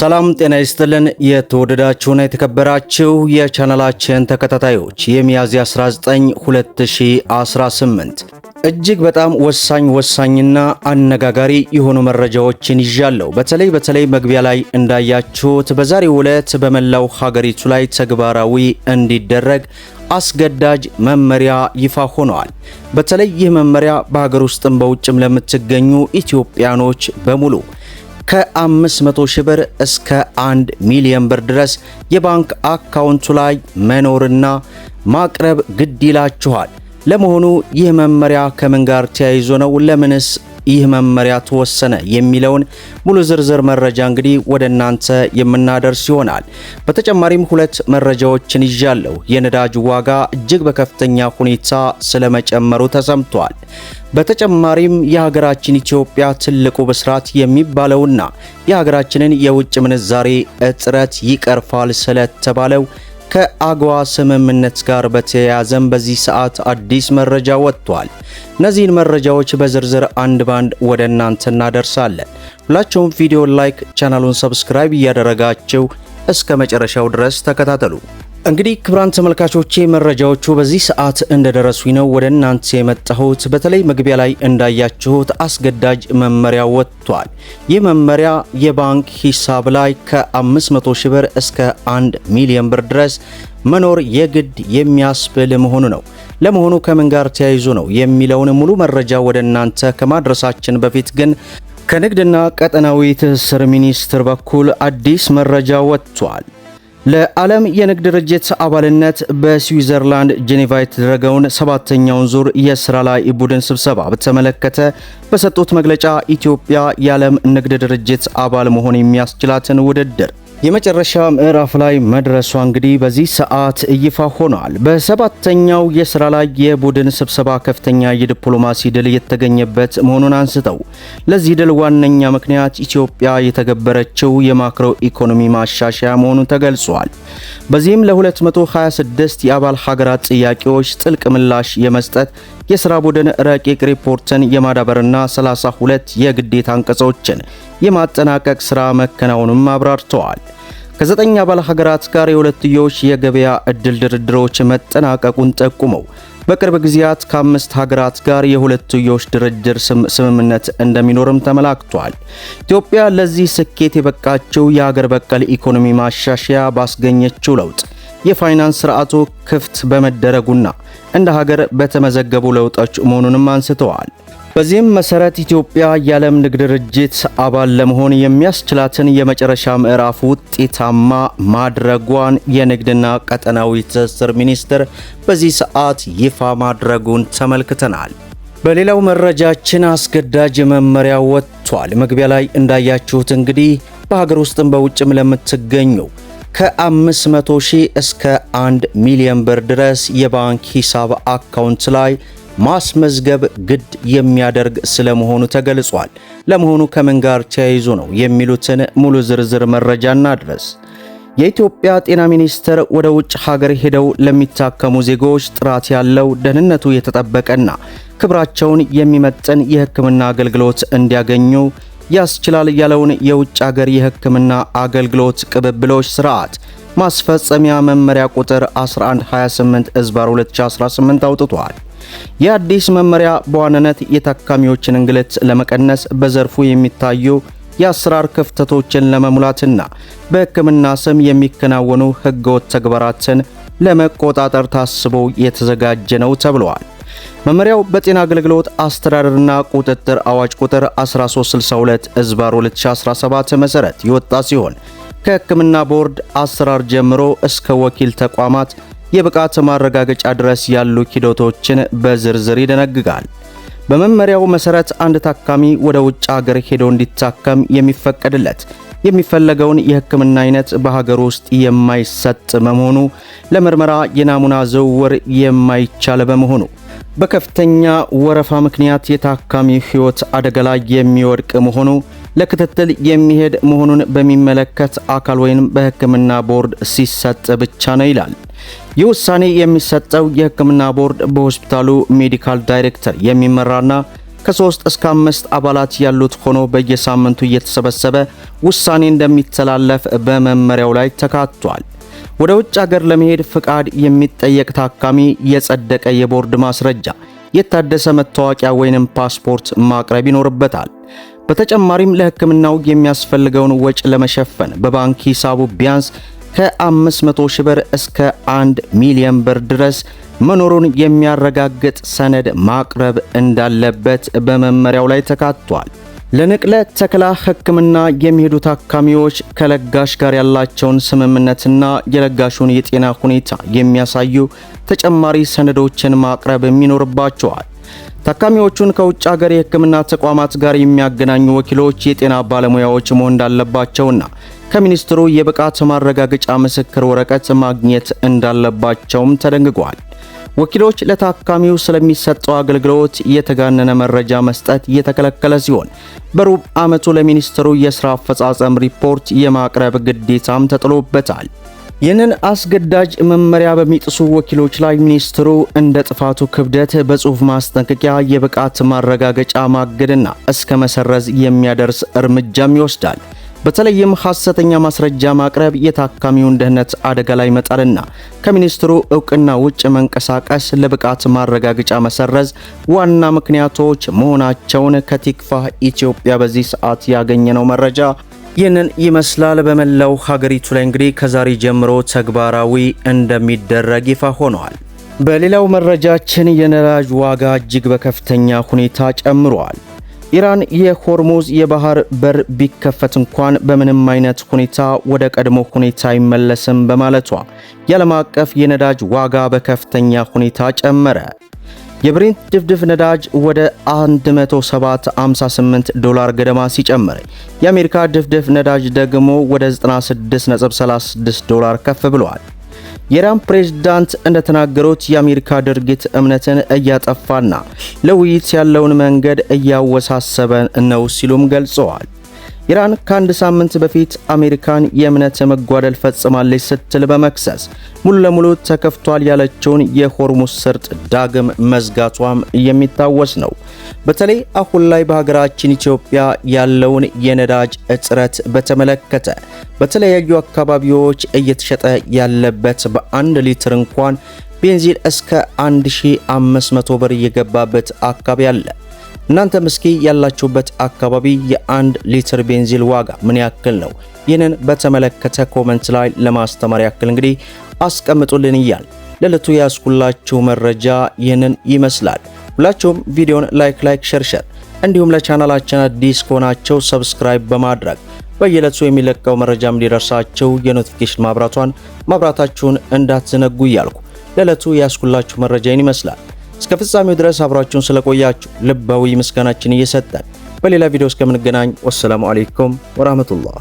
ሰላም ጤና ይስጥልን የተወደዳችሁና የተከበራችሁ የቻናላችን ተከታታዮች የሚያዝያ 19 2018 እጅግ በጣም ወሳኝና አነጋጋሪ የሆኑ መረጃዎችን ይዣለሁ። በተለይ መግቢያ ላይ እንዳያችሁት በዛሬው ዕለት በመላው ሀገሪቱ ላይ ተግባራዊ እንዲደረግ አስገዳጅ መመሪያ ይፋ ሆኗል። በተለይ ይህ መመሪያ በሀገር ውስጥም በውጭም ለምትገኙ ኢትዮጵያኖች በሙሉ ከ500 ሺህ ብር እስከ 1 ሚሊዮን ብር ድረስ የባንክ አካውንቱ ላይ መኖርና ማቅረብ ግድ ይላችኋል። ለመሆኑ ይህ መመሪያ ከምን ጋር ተያይዞ ነው? ለምንስ ይህ መመሪያ ተወሰነ? የሚለውን ሙሉ ዝርዝር መረጃ እንግዲህ ወደ እናንተ የምናደርስ ይሆናል። በተጨማሪም ሁለት መረጃዎችን ይዣለሁ። የነዳጅ ዋጋ እጅግ በከፍተኛ ሁኔታ ስለመጨመሩ ተሰምቷል። በተጨማሪም የሀገራችን ኢትዮጵያ ትልቁ ብስራት የሚባለውና የሀገራችንን የውጭ ምንዛሬ እጥረት ይቀርፋል ስለተባለው ከአጎዋ ስምምነት ጋር በተያያዘም በዚህ ሰዓት አዲስ መረጃ ወጥቷል። እነዚህን መረጃዎች በዝርዝር አንድ ባንድ ወደ እናንተ እናደርሳለን። ሁላችሁም ቪዲዮ ላይክ፣ ቻናሉን ሰብስክራይብ እያደረጋችሁ እስከ መጨረሻው ድረስ ተከታተሉ። እንግዲህ ክቡራን ተመልካቾቼ መረጃዎቹ በዚህ ሰዓት እንደደረሱኝ ነው ወደ እናንተ የመጣሁት። በተለይ መግቢያ ላይ እንዳያችሁት አስገዳጅ መመሪያ ወጥቷል። ይህ መመሪያ የባንክ ሂሳብ ላይ ከ500 ሺህ ብር እስከ 1 ሚሊዮን ብር ድረስ መኖር የግድ የሚያስብል መሆኑ ነው። ለመሆኑ ከምን ጋር ተያይዞ ነው የሚለውን ሙሉ መረጃ ወደ እናንተ ከማድረሳችን በፊት ግን ከንግድና ቀጠናዊ ትስስር ሚኒስቴር በኩል አዲስ መረጃ ወጥቷል። ለዓለም የንግድ ድርጅት አባልነት በስዊዘርላንድ ጄኔቫ የተደረገውን 7ኛውን ዙር የሥራ ላይ ቡድን ስብሰባ በተመለከተ በሰጡት መግለጫ ኢትዮጵያ የዓለም ንግድ ድርጅት አባል መሆን የሚያስችላትን ውድድር የመጨረሻ ምዕራፍ ላይ መድረሷ እንግዲህ በዚህ ሰዓት ይፋ ሆኗል። በ7ኛው የሥራ ላይ የቡድን ስብሰባ ከፍተኛ የዲፕሎማሲ ድል የተገኘበት መሆኑን አንስተው ለዚህ ድል ዋነኛ ምክንያት ኢትዮጵያ የተገበረችው የማክሮ ኢኮኖሚ ማሻሻያ መሆኑን ተገልጿል። በዚህም ለ226 የአባል ሀገራት ጥያቄዎች ጥልቅ ምላሽ የመስጠት የሥራ ቡድን ረቂቅ ሪፖርትን የማዳበርና 32 የግዴታ አንቀጾችን የማጠናቀቅ ሥራ መከናወኑን አብራርተዋል። ከ9 አባል ሀገራት ጋር የሁለትዮሽ የገበያ ዕድል ድርድሮች መጠናቀቁን ጠቁመው በቅርብ ጊዜያት ከ5 ሀገራት ጋር የሁለትዮሽ ድርድር ስምምነት እንደሚኖርም ተመላክቷል። ኢትዮጵያ ለዚህ ስኬት የበቃችው የሀገር በቀል ኢኮኖሚ ማሻሻያ ባስገኘችው ለውጥ የፋይናንስ ስርዓቱ ክፍት በመደረጉና እንደ ሀገር በተመዘገቡ ለውጦች መሆኑንም አንስተዋል። በዚህም መሰረት ኢትዮጵያ የዓለም ንግድ ድርጅት አባል ለመሆን የሚያስችላትን የመጨረሻ ምዕራፍ ውጤታማ ማድረጓን የንግድና ቀጠናዊ ትስስር ሚኒስቴር በዚህ ሰዓት ይፋ ማድረጉን ተመልክተናል። በሌላው መረጃችን አስገዳጅ መመሪያ ወጥቷል። መግቢያ ላይ እንዳያችሁት እንግዲህ በሀገር ውስጥም በውጭም ለምትገኙ ከ500 ሺህ እስከ 1 ሚሊዮን ብር ድረስ የባንክ ሂሳብ አካውንት ላይ ማስመዝገብ ግድ የሚያደርግ ስለመሆኑ ተገልጿል። ለመሆኑ ከምን ጋር ተያይዞ ነው የሚሉትን ሙሉ ዝርዝር መረጃ እናድረስ። የኢትዮጵያ ጤና ሚኒስቴር ወደ ውጭ ሀገር ሄደው ለሚታከሙ ዜጎች ጥራት ያለው ደህንነቱ የተጠበቀና ክብራቸውን የሚመጥን የሕክምና አገልግሎት እንዲያገኙ ያስችላል ያለውን የውጭ ሀገር የሕክምና አገልግሎት ቅብብሎች ስርዓት ማስፈጸሚያ መመሪያ ቁጥር 1128/2018 አውጥቷል። የአዲስ መመሪያ በዋናነት የታካሚዎችን እንግልት ለመቀነስ በዘርፉ የሚታዩ የአሰራር ክፍተቶችን ለመሙላትና በሕክምና ስም የሚከናወኑ ህገወጥ ተግባራትን ለመቆጣጠር ታስቦ የተዘጋጀ ነው ተብሏል። መመሪያው በጤና አገልግሎት አስተዳደርና ቁጥጥር አዋጅ ቁጥር 1362/2017 መሰረት የወጣ ሲሆን ከሕክምና ቦርድ አሰራር ጀምሮ እስከ ወኪል ተቋማት የብቃት ማረጋገጫ ድረስ ያሉ ሂደቶችን በዝርዝር ይደነግጋል። በመመሪያው መሰረት አንድ ታካሚ ወደ ውጭ ሀገር ሄዶ እንዲታከም የሚፈቀድለት የሚፈለገውን የሕክምና አይነት በሀገር ውስጥ የማይሰጥ በመሆኑ ለምርመራ የናሙና ዝውውር የማይቻል በመሆኑ በከፍተኛ ወረፋ ምክንያት የታካሚ ሕይወት አደጋ ላይ የሚወድቅ መሆኑ ለክትትል የሚሄድ መሆኑን በሚመለከት አካል ወይም በሕክምና ቦርድ ሲሰጥ ብቻ ነው ይላል። ይህ ውሳኔ የሚሰጠው የሕክምና ቦርድ በሆስፒታሉ ሜዲካል ዳይሬክተር የሚመራና ከ3 እስከ 5 አባላት ያሉት ሆኖ በየሳምንቱ እየተሰበሰበ ውሳኔ እንደሚተላለፍ በመመሪያው ላይ ተካቷል። ወደ ውጭ ሀገር ለመሄድ ፍቃድ የሚጠየቅ ታካሚ የጸደቀ የቦርድ ማስረጃ፣ የታደሰ መታወቂያ ወይንም ፓስፖርት ማቅረብ ይኖርበታል። በተጨማሪም ለሕክምናው የሚያስፈልገውን ወጪ ለመሸፈን በባንክ ሂሳቡ ቢያንስ ከ500 ሺህ ብር እስከ 1 ሚሊዮን ብር ድረስ መኖሩን የሚያረጋግጥ ሰነድ ማቅረብ እንዳለበት በመመሪያው ላይ ተካቷል። ለንቅለ ተከላ ሕክምና የሚሄዱ ታካሚዎች ከለጋሽ ጋር ያላቸውን ስምምነትና የለጋሹን የጤና ሁኔታ የሚያሳዩ ተጨማሪ ሰነዶችን ማቅረብ ይኖርባቸዋል። ታካሚዎቹን ከውጭ ሀገር የሕክምና ተቋማት ጋር የሚያገናኙ ወኪሎች የጤና ባለሙያዎች መሆን እንዳለባቸውና ከሚኒስትሩ የብቃት ማረጋገጫ ምስክር ወረቀት ማግኘት እንዳለባቸውም ተደንግጓል። ወኪሎች ለታካሚው ስለሚሰጠው አገልግሎት የተጋነነ መረጃ መስጠት የተከለከለ ሲሆን በሩብ ዓመቱ ለሚኒስትሩ የሥራ አፈጻጸም ሪፖርት የማቅረብ ግዴታም ተጥሎበታል። ይህንን አስገዳጅ መመሪያ በሚጥሱ ወኪሎች ላይ ሚኒስትሩ እንደ ጥፋቱ ክብደት በጽሑፍ ማስጠንቀቂያ፣ የብቃት ማረጋገጫ ማገድና እስከ መሰረዝ የሚያደርስ እርምጃም ይወስዳል። በተለይም ሐሰተኛ ማስረጃ ማቅረብ የታካሚውን ደህንነት አደጋ ላይ መጣልና ከሚኒስትሩ ዕውቅና ውጭ መንቀሳቀስ ለብቃት ማረጋገጫ መሰረዝ ዋና ምክንያቶች መሆናቸውን ከቲክቫህ ኢትዮጵያ በዚህ ሰዓት ያገኘነው መረጃ ይህንን ይመስላል። በመላው ሀገሪቱ ላይ እንግዲህ ከዛሬ ጀምሮ ተግባራዊ እንደሚደረግ ይፋ ሆኗል። በሌላው መረጃችን የነዳጅ ዋጋ እጅግ በከፍተኛ ሁኔታ ጨምሯል። ኢራን የሆርሙዝ የባህር በር ቢከፈት እንኳን በምንም አይነት ሁኔታ ወደ ቀድሞ ሁኔታ አይመለስም በማለቷ የዓለም አቀፍ የነዳጅ ዋጋ በከፍተኛ ሁኔታ ጨመረ። የብሬንት ድፍድፍ ነዳጅ ወደ 107.58 ዶላር ገደማ ሲጨምር የአሜሪካ ድፍድፍ ነዳጅ ደግሞ ወደ 96.36 ዶላር ከፍ ብሏል። የኢራን ፕሬዝዳንት እንደተናገሩት የአሜሪካ ድርጊት እምነትን እያጠፋና ለውይይት ያለውን መንገድ እያወሳሰበ ነው ሲሉም ገልጸዋል። ኢራን ከአንድ ሳምንት በፊት አሜሪካን የእምነት መጓደል ፈጽማለች ስትል በመክሰስ ሙሉ ለሙሉ ተከፍቷል ያለችውን የሆርሙዝ ሰርጥ ዳግም መዝጋቷም የሚታወስ ነው። በተለይ አሁን ላይ በሀገራችን ኢትዮጵያ ያለውን የነዳጅ እጥረት በተመለከተ በተለያዩ አካባቢዎች እየተሸጠ ያለበት በ1 ሊትር እንኳን ቤንዚን እስከ 1500 ብር እየገባበት አካባቢ አለ። እናንተም እስኪ ያላችሁበት አካባቢ የ1 ሊትር ቤንዚን ዋጋ ምን ያክል ነው? ይህንን በተመለከተ ኮሜንት ላይ ለማስተማር ያክል እንግዲህ አስቀምጡልን እያል ለዕለቱ ያስኩላችሁ መረጃ ይህንን ይመስላል። ሁላችሁም ቪዲዮን ላይክ ሸር እንዲሁም ለቻናላችን አዲስ ከሆናችሁ ሰብስክራይብ በማድረግ በየዕለቱ የሚለቀው መረጃም እንዲደርሳችሁ የኖቲፊኬሽን ማብራታችሁን እንዳትዘነጉ እያልኩ ለዕለቱ ያስኩላችሁ መረጃ ይህን ይመስላል። እስከ ፍጻሜው ድረስ አብራችሁን ስለቆያችሁ ልባዊ ምስጋናችን እየሰጠን በሌላ ቪዲዮ እስከምንገናኝ ወሰላሙ አለይኩም ወራህመቱላህ።